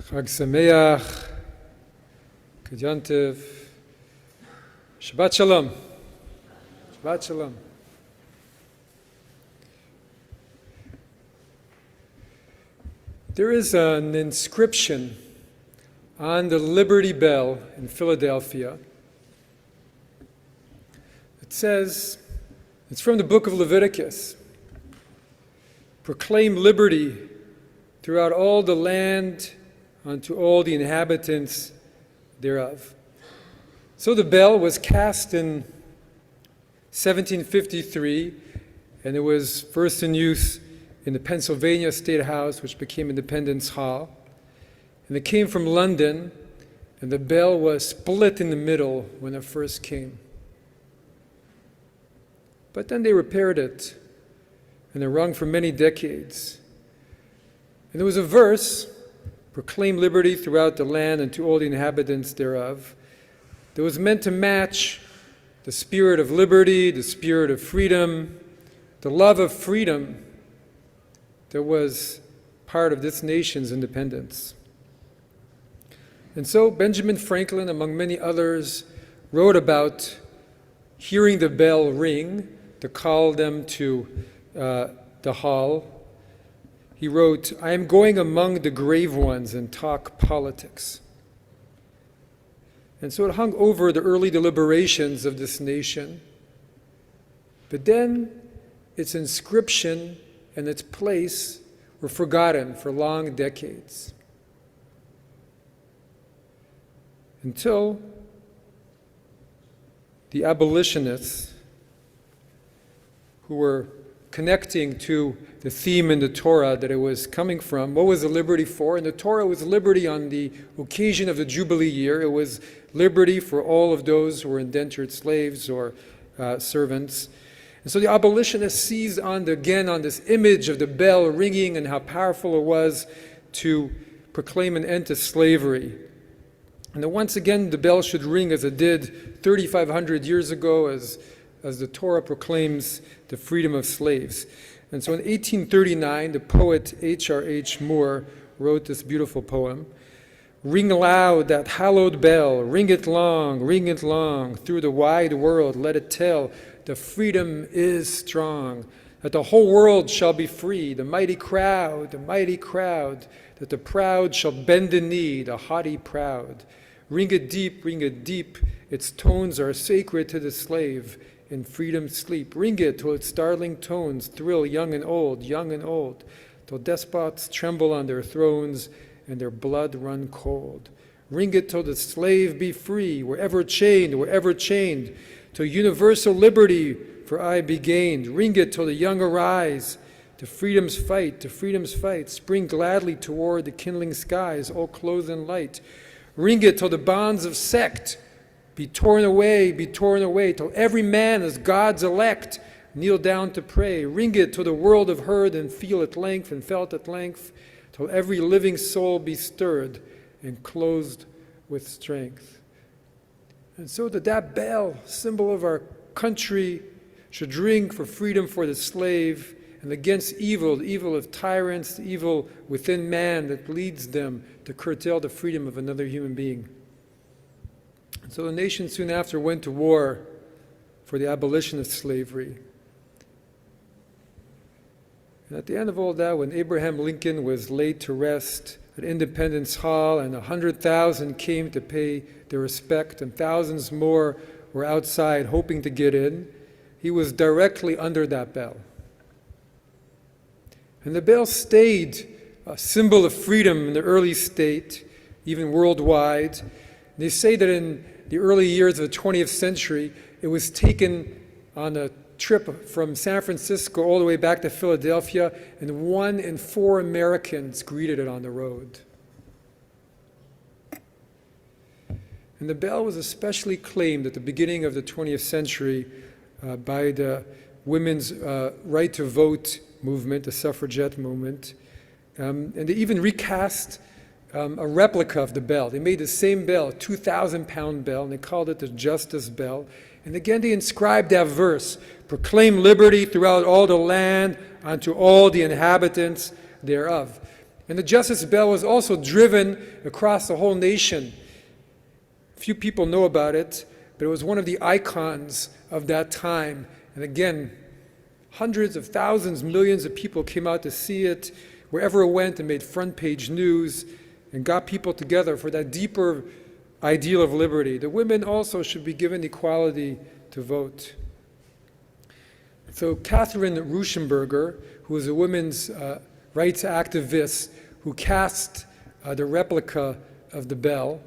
Chag Sameach, Kedyantiv, Shabbat Shalom. Shabbat Shalom. There is an inscription on the Liberty Bell in Philadelphia. It says, it's from the book of Leviticus. Proclaim liberty throughout all the land unto all the inhabitants thereof. So the bell was cast in 1753, and it was first in use in the Pennsylvania State House, which became Independence Hall. And it came from London, and the bell was split in the middle when it first came. But then they repaired it, and it rung for many decades. And there was a verse, proclaim liberty throughout the land and to all the inhabitants thereof, that was meant to match the spirit of liberty, the spirit of freedom, the love of freedom that was part of this nation's independence. And so Benjamin Franklin, among many others, wrote about hearing the bell ring to call them to the hall. He wrote, I am going among the grave ones and talk politics. And so it hung over the early deliberations of this nation. But then its inscription and its place were forgotten for long decades. Until the abolitionists, who were connecting to the theme in the Torah that it was coming from. What was the liberty for? And the Torah was liberty on the occasion of the Jubilee year. It was liberty for all of those who were indentured slaves or servants. And so the abolitionists seized on this image of the bell ringing and how powerful it was to proclaim an end to slavery. And that once again the bell should ring as it did 3,500 years ago as the Torah proclaims the freedom of slaves. And so in 1839, the poet H.R.H. Moore wrote this beautiful poem. Ring loud that hallowed bell, ring it long, through the wide world let it tell, the freedom is strong, that the whole world shall be free, the mighty crowd, that the proud shall bend the knee, the haughty proud. Ring it deep, its tones are sacred to the slave, in freedom's sleep. Ring it till its startling tones thrill young and old, till despots tremble on their thrones and their blood run cold. Ring it till the slave be free, wherever chained, till universal liberty for aye be gained. Ring it till the young arise, to freedom's fight, spring gladly toward the kindling skies, all clothed in light. Ring it till the bonds of sect be torn away, till every man as God's elect kneel down to pray. Ring it till the world have heard and felt at length, till every living soul be stirred and clothed with strength. And so that bell, symbol of our country, should ring for freedom for the slave and against evil, the evil of tyrants, the evil within man that leads them to curtail the freedom of another human being. And so the nation soon after went to war for the abolition of slavery. And at the end of all that, when Abraham Lincoln was laid to rest at Independence Hall and 100,000 came to pay their respect and thousands more were outside hoping to get in, he was directly under that bell. And the bell stayed a symbol of freedom in the early state, even worldwide. They say that in the early years of the 20th century, it was taken on a trip from San Francisco all the way back to Philadelphia, and 1 in 4 Americans greeted it on the road. And the bell was especially claimed at the beginning of the 20th century by the women's right to vote movement, the suffragette movement. And they even recast a replica of the bell. They made the same bell, a 2,000-pound bell, and they called it the Justice Bell. And again, they inscribed that verse, proclaim liberty throughout all the land unto all the inhabitants thereof. And the justice bell was also driven across the whole nation. Few people know about it, but it was one of the icons of that time. And again, hundreds of thousands, millions of people came out to see it wherever it went and made front page news and got people together for that deeper ideal of liberty. The women also should be given equality to vote. So Catherine Ruschenberger, who was a women's rights activist who cast the replica of the bell,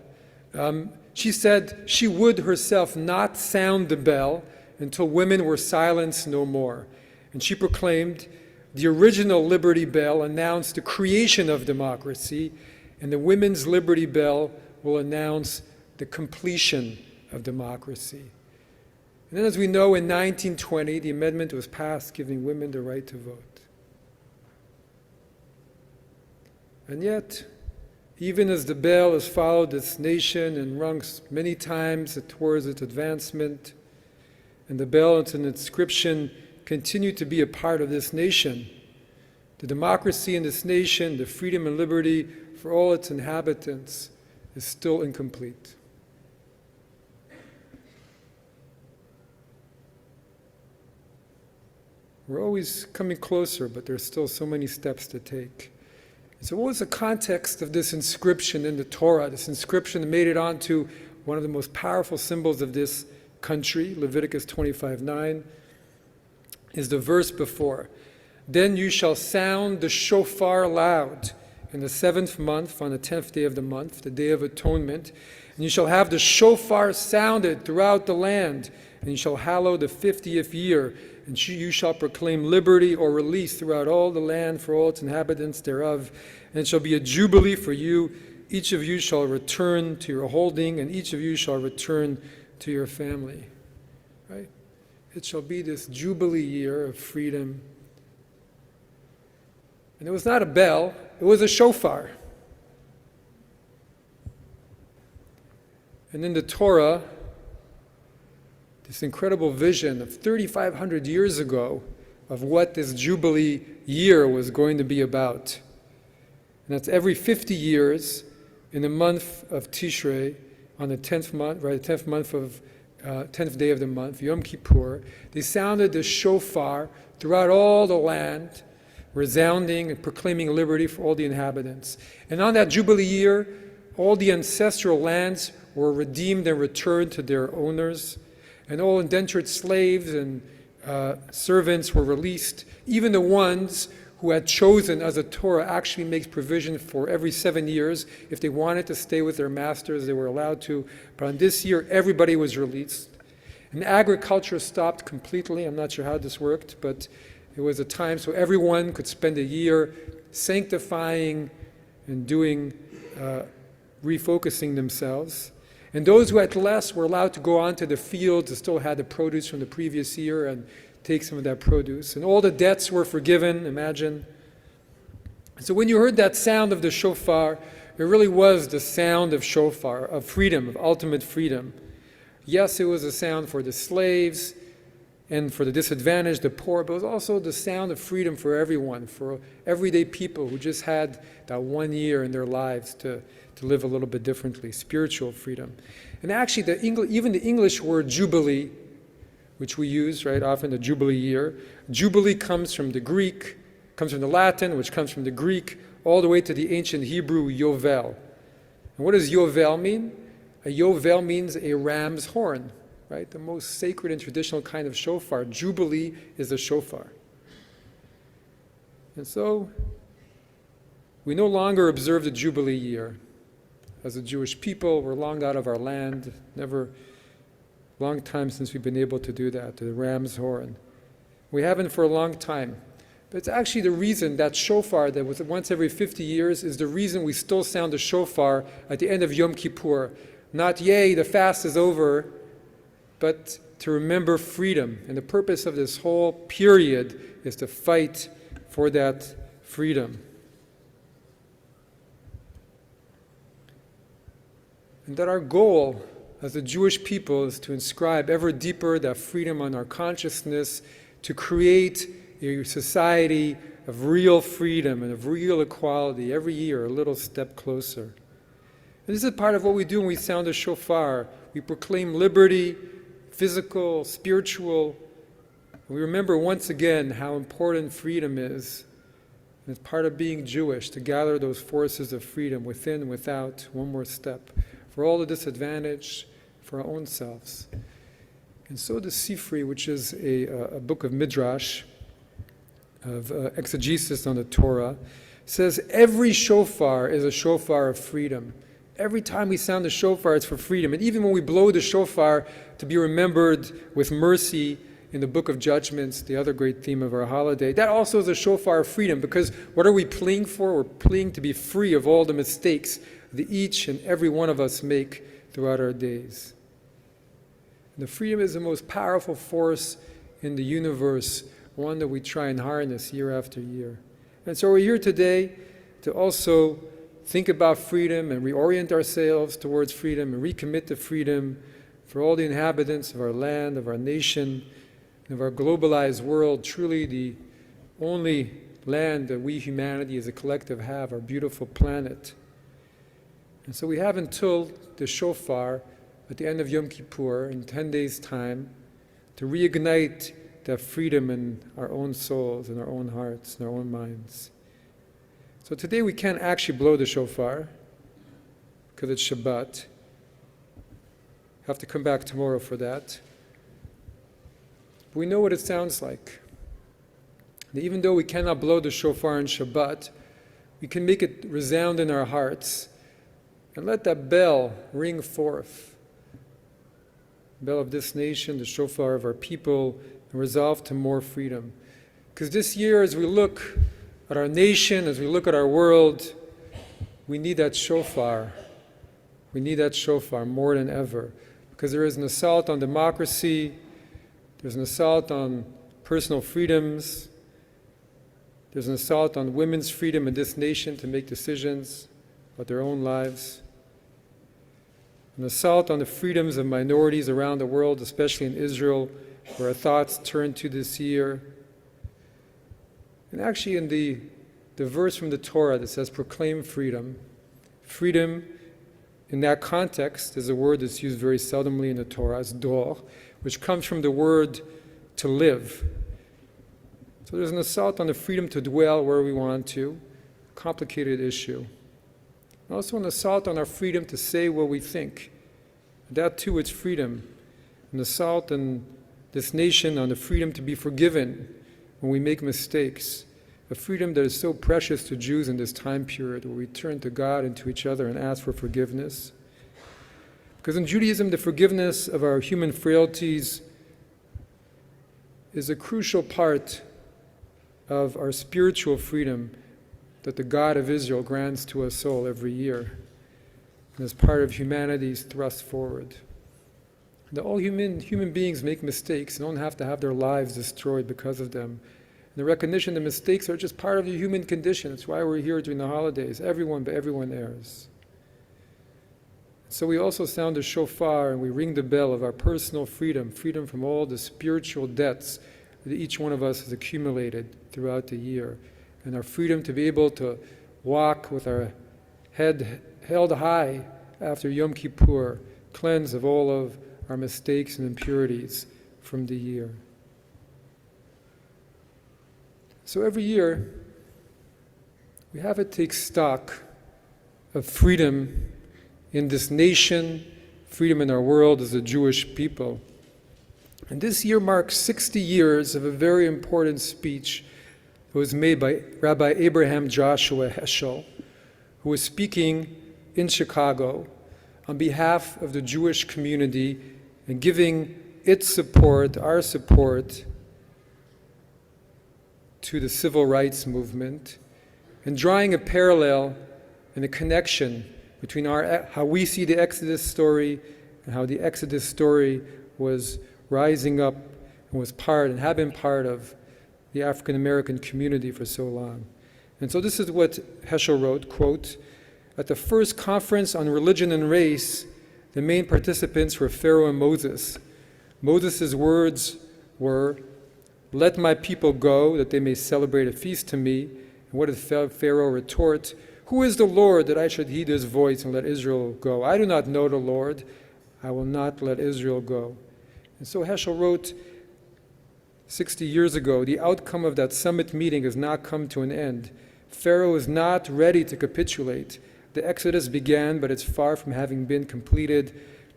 she said she would herself not sound the bell until women were silenced no more. And she proclaimed, the original Liberty Bell announced the creation of democracy, and the Women's Liberty Bell will announce the completion of democracy. And then, as we know, in 1920, the amendment was passed giving women the right to vote. And yet, even as the bell has followed this nation and rung many times towards its advancement, and the bell and its inscription continue to be a part of this nation, the democracy in this nation, the freedom and liberty for all its inhabitants, is still incomplete. We're always coming closer, but there's still so many steps to take. So what was the context of this inscription in the Torah, this inscription that made it onto one of the most powerful symbols of this country, Leviticus 25:9, is the verse before. Then you shall sound the shofar loud in the 7th month, on the 10th day of the month, the Day of Atonement, and you shall have the shofar sounded throughout the land, and you shall hallow the 50th year, and you shall proclaim liberty or release throughout all the land for all its inhabitants thereof. And it shall be a jubilee for you. Each of you shall return to your holding, and each of you shall return to your family. Right? It shall be this jubilee year of freedom. And it was not a bell, it was a shofar. And in the Torah, this incredible vision of 3,500 years ago of what this Jubilee year was going to be about. And that's every 50 years in the month of Tishrei, on the 10th month, right, the 10th month of 10th day of the month, Yom Kippur, they sounded the shofar throughout all the land, resounding and proclaiming liberty for all the inhabitants. And on that Jubilee year, all the ancestral lands were redeemed and returned to their owners. And all indentured slaves and servants were released. Even the ones who had chosen, as the Torah actually makes provision for every 7 years, if they wanted to stay with their masters, they were allowed to. But on this year, everybody was released. And agriculture stopped completely. I'm not sure how this worked, but it was a time so everyone could spend a year sanctifying and doing, refocusing themselves. And those who had less were allowed to go onto the fields and still had the produce from the previous year and take some of that produce. And all the debts were forgiven, imagine. So when you heard that sound of the shofar, it really was the sound of shofar, of freedom, of ultimate freedom. Yes, it was a sound for the slaves and for the disadvantaged, the poor, but it was also the sound of freedom for everyone, for everyday people who just had that 1 year in their lives to live a little bit differently, spiritual freedom. And actually, even the English word jubilee, which we use, right, often the jubilee year, jubilee comes from the Greek, comes from the Latin, which comes from the Greek, all the way to the ancient Hebrew yovel. And what does yovel mean? A yovel means a ram's horn, right? The most sacred and traditional kind of shofar. Jubilee is a shofar. And so, we no longer observe the Jubilee year. As a Jewish people, we're long out of our land. Long time since we've been able to do that, the ram's horn. We haven't for a long time. But it's actually the reason that shofar that was once every 50 years is the reason we still sound the shofar at the end of Yom Kippur. Not, yay, the fast is over, but to remember freedom. And the purpose of this whole period is to fight for that freedom. And that our goal as a Jewish people is to inscribe ever deeper that freedom on our consciousness, to create a society of real freedom and of real equality, every year a little step closer. And this is part of what we do when we sound the shofar. We proclaim liberty, physical, spiritual. We remember once again how important freedom is. And it's part of being Jewish, to gather those forces of freedom within and without, one more step, for all the disadvantaged, for our own selves. And so the Sifri, which is a book of Midrash, of exegesis on the Torah, says every shofar is a shofar of freedom. Every time we sound the shofar, it's for freedom. And even when we blow the shofar, to be remembered with mercy in the Book of Judgments, the other great theme of our holiday, that also is a shofar of freedom, because what are we pleading for? We're pleading to be free of all the mistakes that each and every one of us make throughout our days. And the freedom is the most powerful force in the universe, one that we try and harness year after year. And so we're here today to also think about freedom and reorient ourselves towards freedom and recommit to freedom for all the inhabitants of our land, of our nation, of our globalized world, truly the only land that we humanity as a collective have, our beautiful planet. And so we have until the shofar at the end of Yom Kippur in 10 days' time to reignite that freedom in our own souls, in our own hearts, in our own minds. So today we can't actually blow the shofar because it's Shabbat. Have to come back tomorrow for that. But we know what it sounds like. And even though we cannot blow the shofar on Shabbat, we can make it resound in our hearts and let that bell ring forth. The bell of this nation, the shofar of our people, and resolve to more freedom. Because this year, as we look at our nation, as we look at our world, we need that shofar. We need that shofar more than ever. Because there is an assault on democracy, there's an assault on personal freedoms, there's an assault on women's freedom in this nation to make decisions about their own lives, an assault on the freedoms of minorities around the world, especially in Israel, where our thoughts turn to this year. And actually in the verse from the Torah that says proclaim freedom, freedom in that context is a word that's used very seldomly in the Torah, it's dor, which comes from the word to live. So there's an assault on the freedom to dwell where we want to, complicated issue. And also an assault on our freedom to say what we think. That too is freedom. An assault on this nation on the freedom to be forgiven when we make mistakes. A freedom that is so precious to Jews in this time period where we turn to God and to each other and ask for forgiveness. Because in Judaism, the forgiveness of our human frailties is a crucial part of our spiritual freedom that the God of Israel grants to us all every year, and as part of humanity's thrust forward. That all human beings make mistakes and don't have to have their lives destroyed because of them. And the recognition that mistakes are just part of the human condition. That's why we're here during the holidays. Everyone errs. So we also sound the shofar and we ring the bell of our personal freedom, freedom from all the spiritual debts that each one of us has accumulated throughout the year, and our freedom to be able to walk with our head held high after Yom Kippur, cleansed of all of our mistakes and impurities from the year. So every year, we have to take stock of freedom in this nation, freedom in our world as a Jewish people. And this year marks 60 years of a very important speech that was made by Rabbi Abraham Joshua Heschel, who was speaking in Chicago on behalf of the Jewish community and giving its support, our support, to the civil rights movement, and drawing a parallel and a connection between how we see the Exodus story and how the Exodus story was rising up and was part and had been part of the African American community for so long. And so this is what Heschel wrote, quote, "At the first conference on religion and race, the main participants were Pharaoh and Moses. Moses' words were, Let my people go, that they may celebrate a feast to me. And what did Pharaoh retort? Who is the Lord that I should heed his voice and let Israel go? I do not know the Lord. I will not let Israel go. And so Heschel wrote 60 years ago, the outcome of that summit meeting has not come to an end. Pharaoh is not ready to capitulate. The Exodus began, but it's far from having been completed.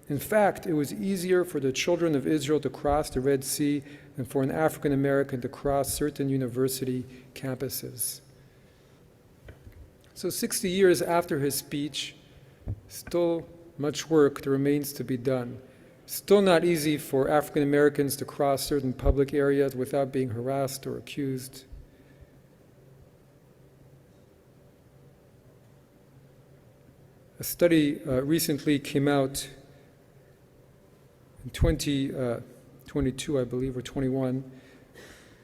In fact, it was easier for the children of Israel to cross the Red Sea than for an African American to cross certain university campuses. So 60 years after his speech, still much work remains to be done. Still not easy for African Americans to cross certain public areas without being harassed or accused. A study recently came out in 2022, I believe, or 21,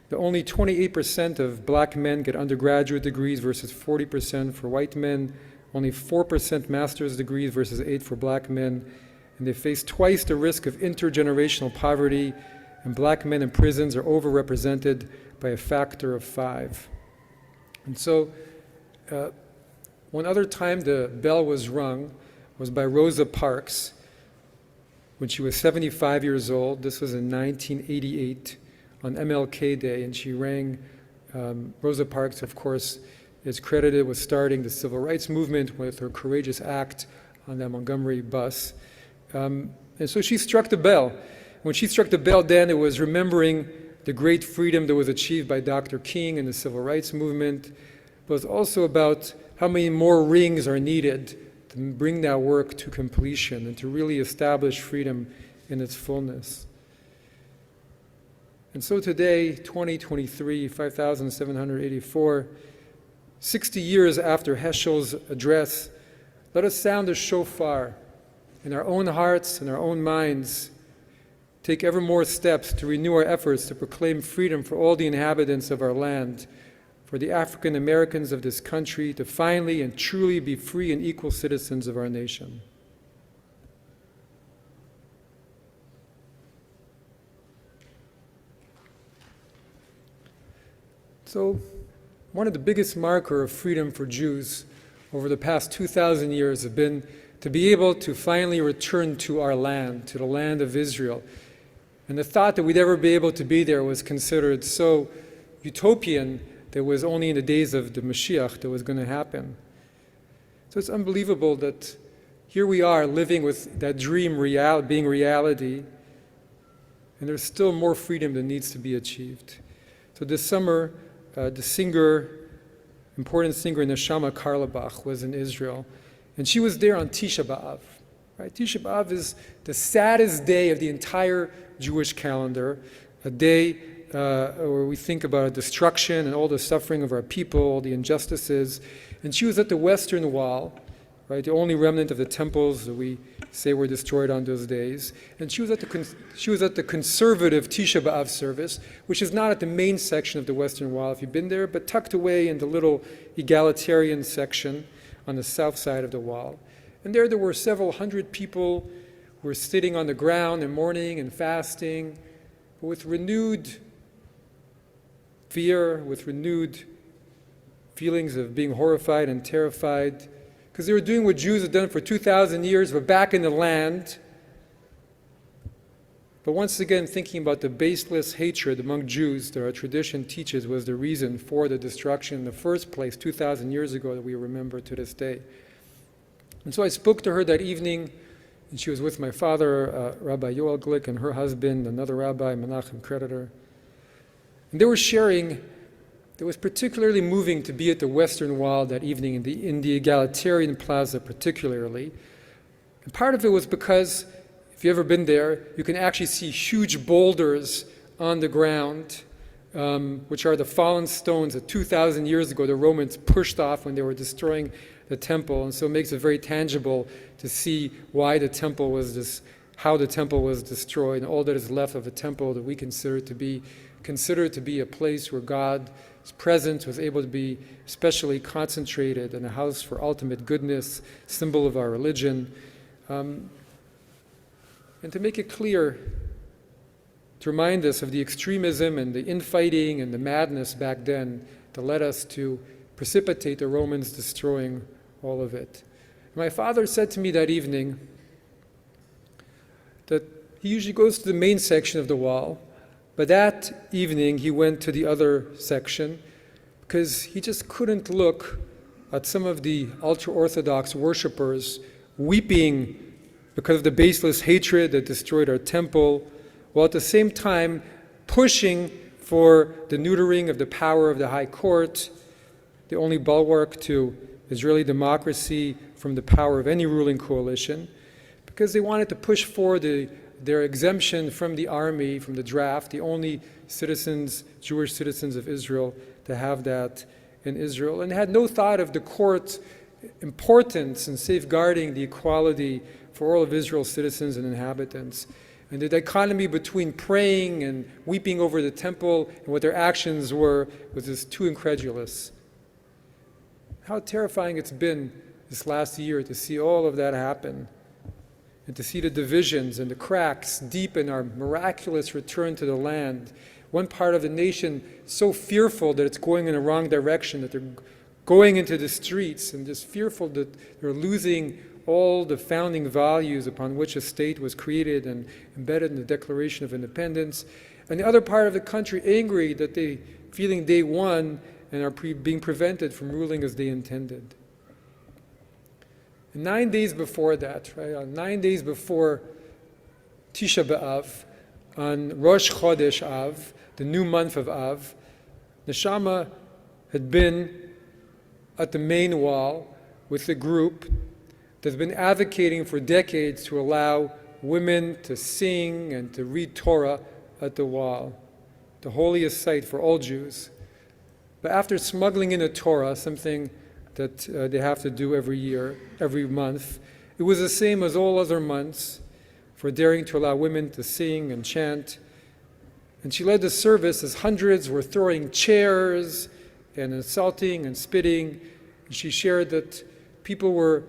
that only 28% of black men get undergraduate degrees versus 40% for white men, only 4% master's degrees versus 8% for black men, and they face twice the risk of intergenerational poverty, and black men in prisons are overrepresented by a factor of 5. And so, one other time the bell was rung was by Rosa Parks when she was 75 years old. This was in 1988 on MLK Day, and she rang. Rosa Parks, of course, is credited with starting the civil rights movement with her courageous act on that Montgomery bus. And so she struck the bell. When she struck the bell then, it was remembering the great freedom that was achieved by Dr. King and the civil rights movement, but it was also about how many more rings are needed to bring that work to completion and to really establish freedom in its fullness. And so today, 2023, 5,784, 60 years after Heschel's address, let us sound a shofar in our own hearts and our own minds, take ever more steps to renew our efforts to proclaim freedom for all the inhabitants of our land, for the African Americans of this country to finally and truly be free and equal citizens of our nation. So, one of the biggest markers of freedom for Jews over the past 2,000 years have been to be able to finally return to our land, to the land of Israel. And the thought that we'd ever be able to be there was considered so utopian that was only in the days of the Mashiach that was going to happen. So it's unbelievable that here we are living with that dream being reality, and there's still more freedom that needs to be achieved. So this summer, the important singer Neshama Karlebach was in Israel, and she was there on Tisha B'Av. Right? Tisha B'Av is the saddest day of the entire Jewish calendar, a day where we think about destruction and all the suffering of our people, all the injustices. And she was at the Western Wall, right, the only remnant of the temples that we say were destroyed on those days. And she was at the conservative Tisha B'Av service, which is not at the main section of the Western Wall, if you've been there, but tucked away in the little egalitarian section on the south side of the wall. And there were several hundred people who were sitting on the ground and mourning and fasting, but with renewed fear, with renewed feelings of being horrified and terrified, because they were doing what Jews had done for 2,000 years, but back in the land. But once again, thinking about the baseless hatred among Jews that our tradition teaches was the reason for the destruction in the first place 2,000 years ago that we remember to this day. And so I spoke to her that evening, and she was with my father, Rabbi Glick, and her husband, another rabbi, Menachem Creditor. And they were sharing. It was particularly moving to be at the Western Wall that evening, in the egalitarian plaza particularly. And part of it was because, if you've ever been there, you can actually see huge boulders on the ground, which are the fallen stones that 2,000 years ago the Romans pushed off when they were destroying the temple. And so it makes it very tangible to see why the temple was how the temple was destroyed, and all that is left of the temple that we consider to be a place where God's presence was able to be especially concentrated, and a house for ultimate goodness, symbol of our religion. And to make it clear, to remind us of the extremism and the infighting and the madness back then that led us to precipitate the Romans destroying all of it. My father said to me that evening that he usually goes to the main section of the wall, but that evening he went to the other section because he just couldn't look at some of the ultra-Orthodox worshippers weeping because of the baseless hatred that destroyed our temple, while at the same time pushing for the neutering of the power of the High Court, the only bulwark to Israeli democracy from the power of any ruling coalition, because they wanted to push for their exemption from the army, from the draft, the only citizens, Jewish citizens of Israel, to have that in Israel, and had no thought of the court's importance in safeguarding the equality for all of Israel's citizens and inhabitants. And the dichotomy between praying and weeping over the temple and what their actions were was just too incredulous. How terrifying it's been this last year to see all of that happen, and to see the divisions and the cracks deep in our miraculous return to the land. One part of the nation so fearful that it's going in the wrong direction, that they're going into the streets and just fearful that they're losing all the founding values upon which a state was created and embedded in the Declaration of Independence. And the other part of the country angry that they feeling they won and are being prevented from ruling as they intended. And 9 days before that, right, 9 days before Tisha B'Av, on Rosh Chodesh Av, the new month of Av, Neshama had been at the main wall with a group that's been advocating for decades to allow women to sing and to read Torah at the wall, the holiest site for all Jews. But after smuggling in a Torah, something that they have to do every year, every month, it was the same as all other months for daring to allow women to sing and chant. And she led the service as hundreds were throwing chairs and insulting and spitting. And she shared that people were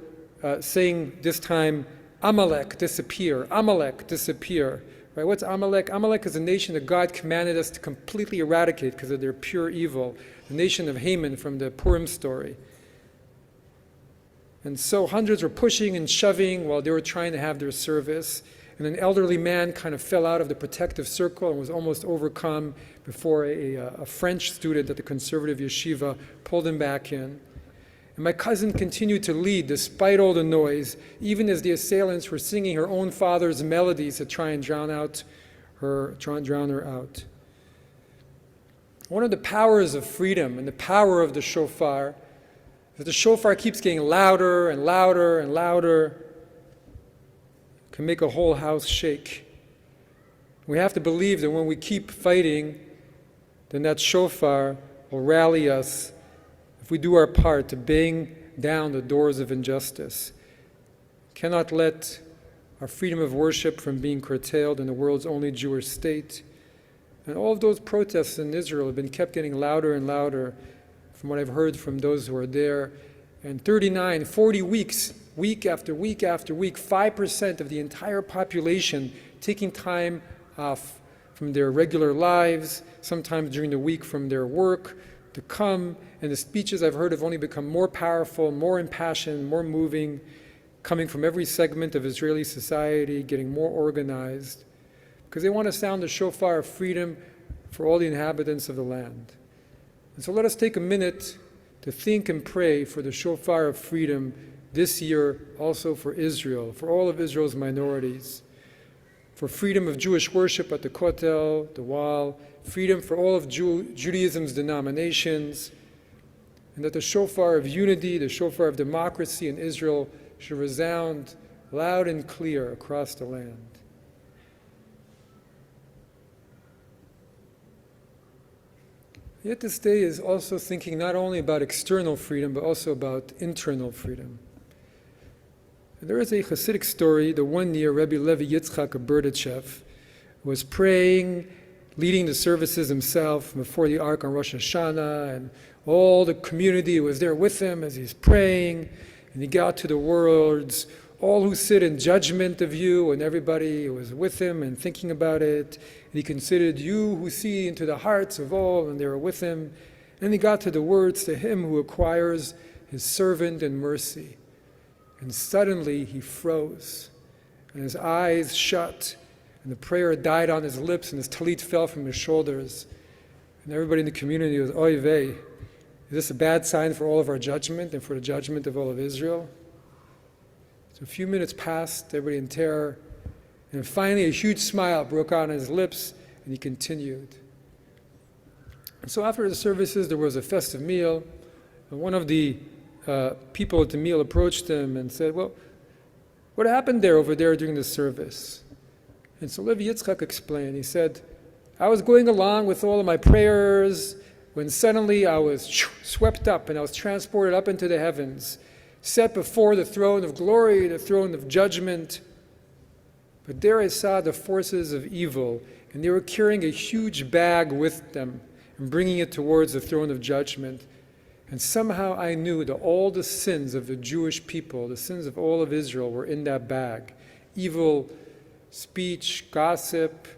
saying this time, Amalek, disappear, Amalek, disappear. Right? What's Amalek? Amalek is a nation that God commanded us to completely eradicate because of their pure evil, the nation of Haman from the Purim story. And so hundreds were pushing and shoving while they were trying to have their service. And an elderly man kind of fell out of the protective circle and was almost overcome before a French student at the conservative yeshiva pulled him back in. And my cousin continued to lead despite all the noise, even as the assailants were singing her own father's melodies to try and drown her out. One of the powers of freedom and the power of the shofar is that the shofar keeps getting louder and louder and louder. It can make a whole house shake. We have to believe that when we keep fighting, then that shofar will rally us if we do our part to bang down the doors of injustice. Cannot let our freedom of worship from being curtailed in the world's only Jewish state. And all of those protests in Israel have been kept getting louder and louder from what I've heard from those who are there. And 39, 40 weeks, week after week after week, 5% of the entire population taking time off from their regular lives, sometimes during the week from their work, to come. And the speeches I've heard have only become more powerful, more impassioned, more moving, coming from every segment of Israeli society, getting more organized, because they want to sound the shofar of freedom for all the inhabitants of the land. And so let us take a minute to think and pray for the shofar of freedom this year, also for Israel, for all of Israel's minorities, for freedom of Jewish worship at the Kotel, the Wall, freedom for all of Judaism's denominations, and that the shofar of unity, the shofar of democracy in Israel should resound loud and clear across the land. Yet this day is also thinking not only about external freedom, but also about internal freedom. And there is a Hasidic story, the one year Rabbi Levi Yitzchak of Berditchev was praying, leading the services himself before the Ark on Rosh Hashanah, and all the community was there with him as he's praying, and he got to the words, all who sit in judgment of you, and everybody who was with him and thinking about it. And he considered you who see into the hearts of all, and they were with him. And he got to the words, to him who acquires his servant in mercy. And suddenly he froze, and his eyes shut, and the prayer died on his lips, and his talit fell from his shoulders. And everybody in the community was, oy vey, is this a bad sign for all of our judgment and for the judgment of all of Israel? So a few minutes passed, everybody in terror, and finally a huge smile broke out on his lips, and he continued. And so after the services, there was a festive meal, and one of the people at the meal approached him and said, well, what happened over there during the service? And so Levi Yitzchak explained. He said, I was going along with all of my prayers when suddenly I was swept up and I was transported up into the heavens, set before the throne of glory, the throne of judgment. But there I saw the forces of evil, and they were carrying a huge bag with them and bringing it towards the throne of judgment. And somehow I knew that all the sins of the Jewish people, the sins of all of Israel, were in that bag. Evil speech, gossip,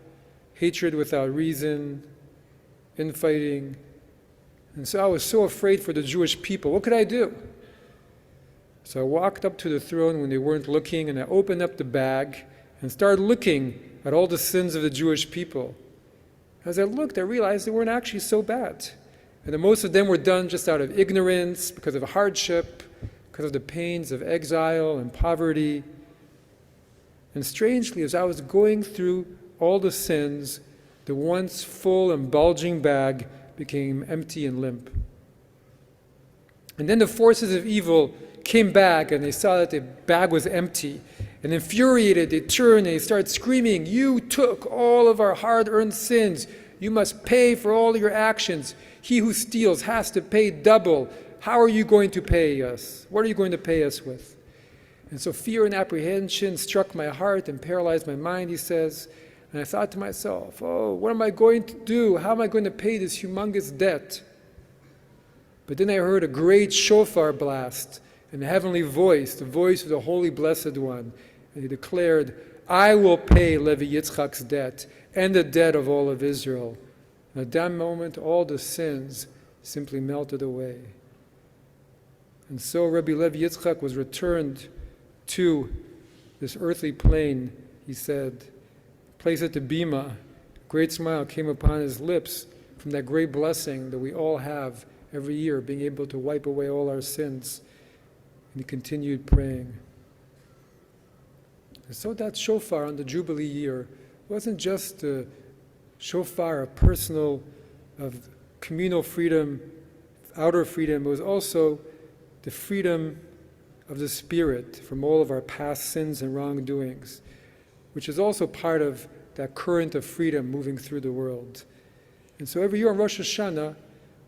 hatred without reason, infighting. And so I was so afraid for the Jewish people. What could I do? So I walked up to the throne when they weren't looking, and I opened up the bag and started looking at all the sins of the Jewish people. As I looked, I realized they weren't actually so bad. And that most of them were done just out of ignorance, because of hardship, because of the pains of exile and poverty. And strangely, as I was going through all the sins, the once full and bulging bag became empty and limp. And then the forces of evil came back, and they saw that the bag was empty. And infuriated, they turned and they started screaming, you took all of our hard-earned sins. You must pay for all your actions. He who steals has to pay double. How are you going to pay us? What are you going to pay us with? And so fear and apprehension struck my heart and paralyzed my mind, he says. And I thought to myself, oh, what am I going to do? How am I going to pay this humongous debt? But then I heard a great shofar blast, and a heavenly voice, the voice of the Holy Blessed One. And he declared, I will pay Levi Yitzchak's debt and the debt of all of Israel. And at that moment, all the sins simply melted away. And so Rabbi Levi Yitzchak was returned to this earthly plane, he said, placed at the bima. A great smile came upon his lips from that great blessing that we all have every year, being able to wipe away all our sins. And he continued praying. And so that shofar on the Jubilee year wasn't just a shofar of personal, of communal freedom, outer freedom. It was also the freedom of the spirit from all of our past sins and wrongdoings, which is also part of that current of freedom moving through the world. And so every year on Rosh Hashanah,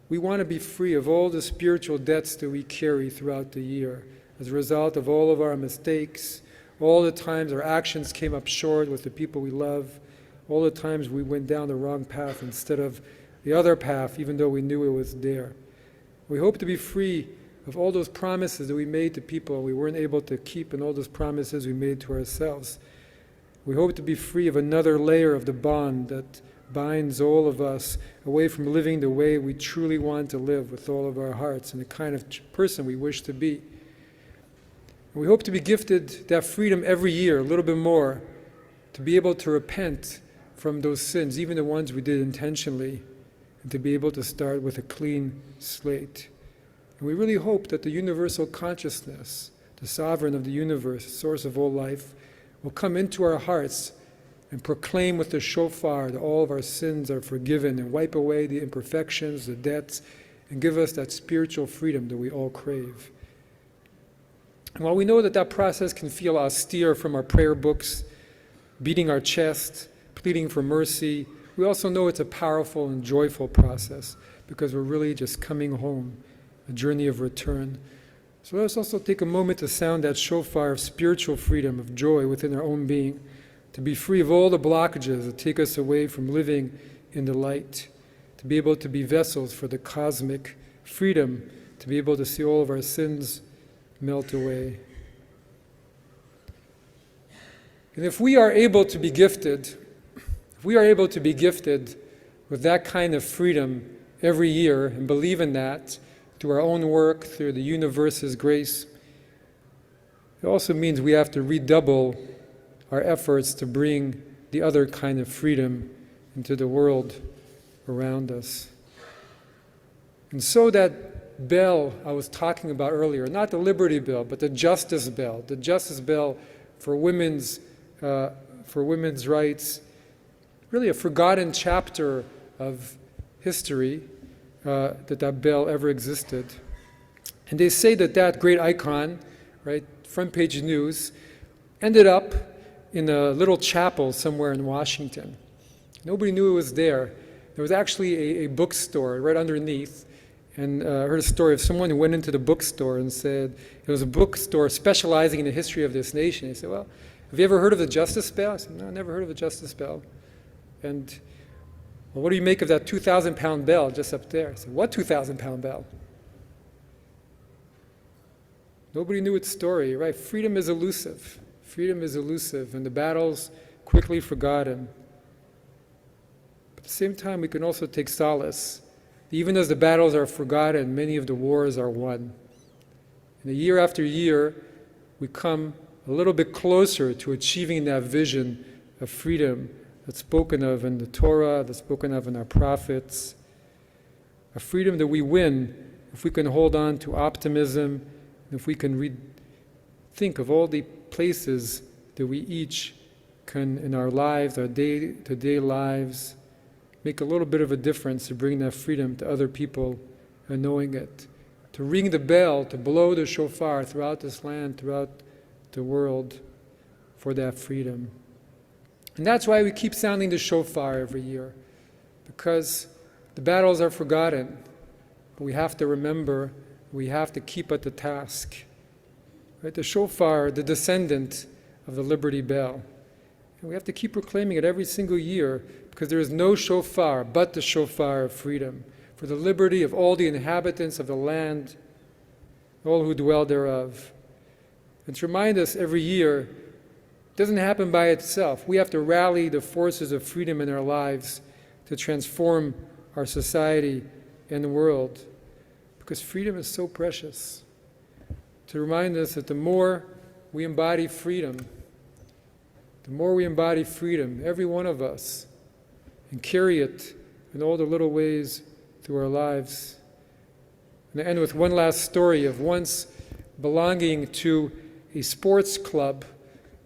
we want to be free of all the spiritual debts that we carry throughout the year as a result of all of our mistakes, all the times our actions came up short with the people we love, all the times we went down the wrong path instead of the other path, even though we knew it was there. We hope to be free of all those promises that we made to people we weren't able to keep, and all those promises we made to ourselves. We hope to be free of another layer of the bond that binds all of us away from living the way we truly want to live with all of our hearts and the kind of person we wish to be. And we hope to be gifted that freedom every year, a little bit more, to be able to repent from those sins, even the ones we did intentionally, and to be able to start with a clean slate. And we really hope that the universal consciousness, the sovereign of the universe, source of all life, will come into our hearts and proclaim with the shofar that all of our sins are forgiven and wipe away the imperfections, the debts, and give us that spiritual freedom that we all crave. And while we know that that process can feel austere from our prayer books, beating our chest, pleading for mercy, we also know it's a powerful and joyful process because we're really just coming home, a journey of return. So let us also take a moment to sound that shofar of spiritual freedom, of joy within our own being, to be free of all the blockages that take us away from living in the light, to be able to be vessels for the cosmic freedom, to be able to see all of our sins melt away. And if we are able to be gifted, with that kind of freedom every year and believe in that through our own work, through the universe's grace, it also means we have to redouble our efforts to bring the other kind of freedom into the world around us. And so that bell I was talking about earlier, not the liberty bell, but the justice bell for women's rights, really a forgotten chapter of history that bell ever existed. And they say that great icon, right, front page news, ended up in a little chapel somewhere in Washington. Nobody knew it was there. There was actually a bookstore right underneath. And I heard a story of someone who went into the bookstore and said, it was a bookstore specializing in the history of this nation. He said, well, have you ever heard of the Justice Bell? I said, no, I never heard of the Justice Bell. And, well, what do you make of that 2,000-pound bell just up there? I said, what 2,000-pound bell? Nobody knew its story, right? Freedom is elusive. Freedom is elusive, and the battle's quickly forgotten. But at the same time, we can also take solace. Even as the battles are forgotten, many of the wars are won. And year after year, we come a little bit closer to achieving that vision of freedom that's spoken of in the Torah, that's spoken of in our prophets. A freedom that we win if we can hold on to optimism, and if we can think of all the places that we each can, in our lives, our day-to-day lives, make a little bit of a difference to bring that freedom to other people and knowing it. To ring the bell, to blow the shofar throughout this land, throughout the world for that freedom. And that's why we keep sounding the shofar every year, because the battles are forgotten. But we have to remember, we have to keep at the task. Right? The shofar, the descendant of the Liberty Bell. And we have to keep proclaiming it every single year, because there is no shofar but the shofar of freedom, for the liberty of all the inhabitants of the land, all who dwell thereof. And to remind us every year, it doesn't happen by itself. We have to rally the forces of freedom in our lives to transform our society and the world, because freedom is so precious. To remind us that the more we embody freedom, every one of us, and carry it in all the little ways through our lives. And I end with one last story of once belonging to a sports club,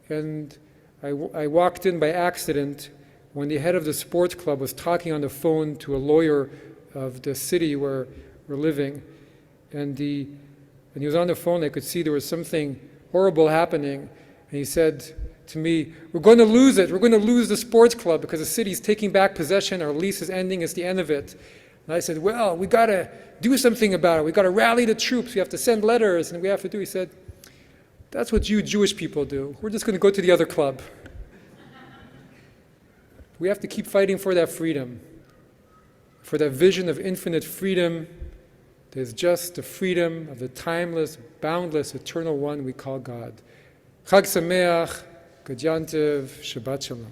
and I walked in by accident when the head of the sports club was talking on the phone to a lawyer of the city where we're living, and he was on the phone. I could see there was something horrible happening, and he said to me, we're going to lose it. We're going to lose the sports club because the city's taking back possession. Our lease is ending. It's the end of it. And I said, well, we got to do something about it. We got to rally the troops. We have to send letters, and we have to do. He said, that's what you Jewish people do. We're just going to go to the other club. We have to keep fighting for that freedom, for that vision of infinite freedom that is just the freedom of the timeless, boundless, eternal one we call God. Chag Sameach, Good Yantiv, Shabbat Shalom.